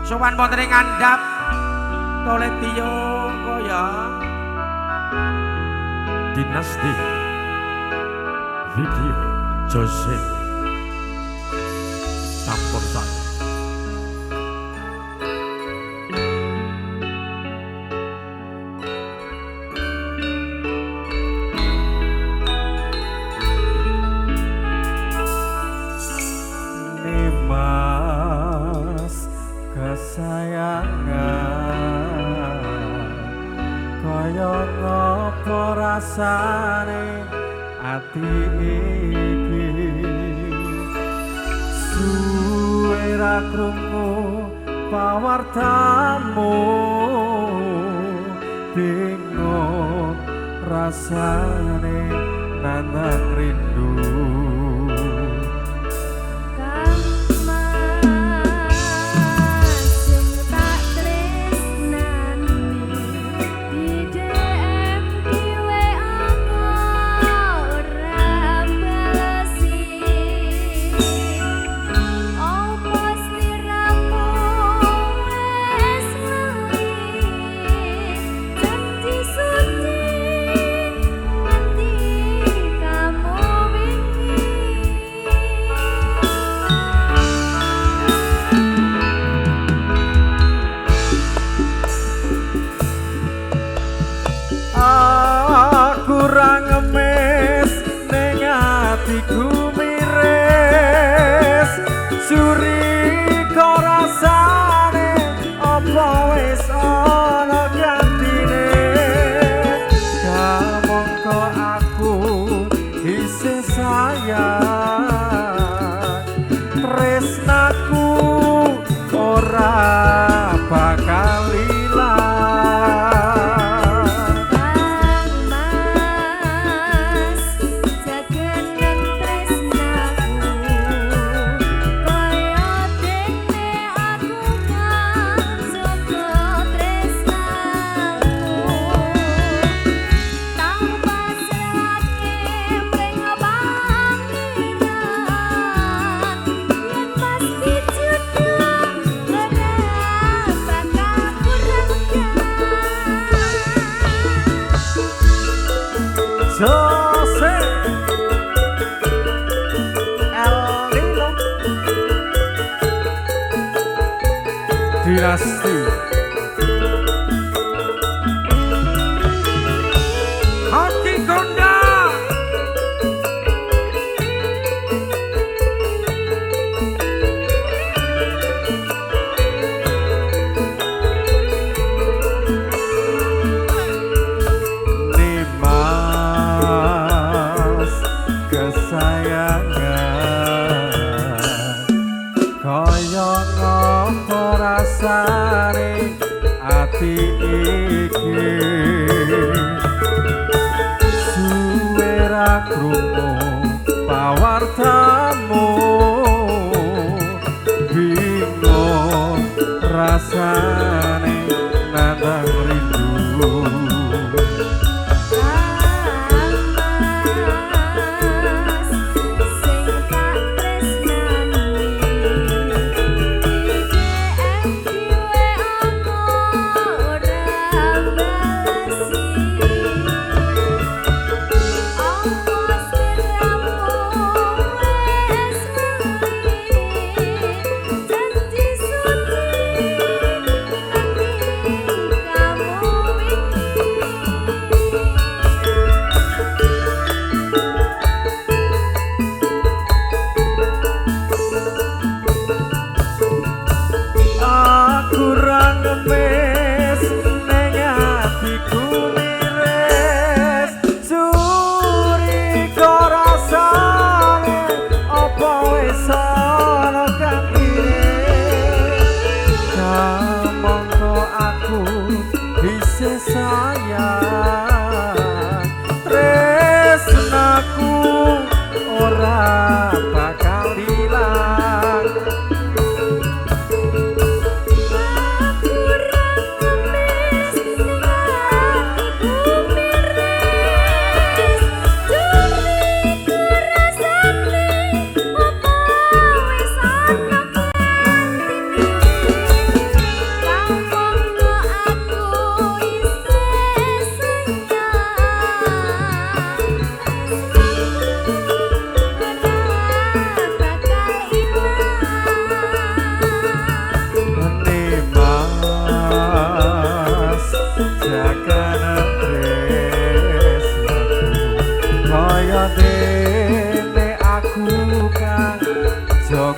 Sowan wonten ing ngandhap Toletio kaya Dinasti Video Jose Campursari Nimas kesayangan kaya ngopo rasane ati iki suwe ra krungu pawartamu bingung rasane nandang rindu tresnaku ora bakal ilang Mas jagengan tresnaku kaya dene aku kan saka tresnaku tak pasrahke mring Jose El Nino Dinasti Hati Gonda kaya ngopo rasane ati iki suwe ra krungu pawartamu bingung rasane nandang rindu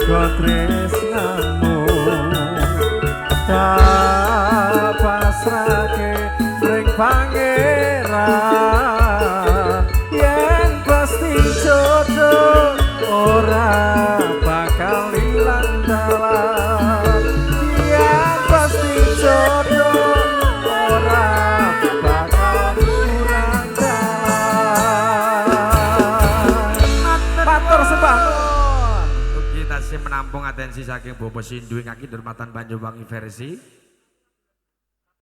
mergo tresnamu tak pasrahke ring pangeran yen pasti jodoh ora bakal ilang dalan yen pasti jodoh ora bakal kurang dalan matur sembah Ugi tasih menampung atensi saking Bobo Sindu ing Durmatan Banyuwangi versi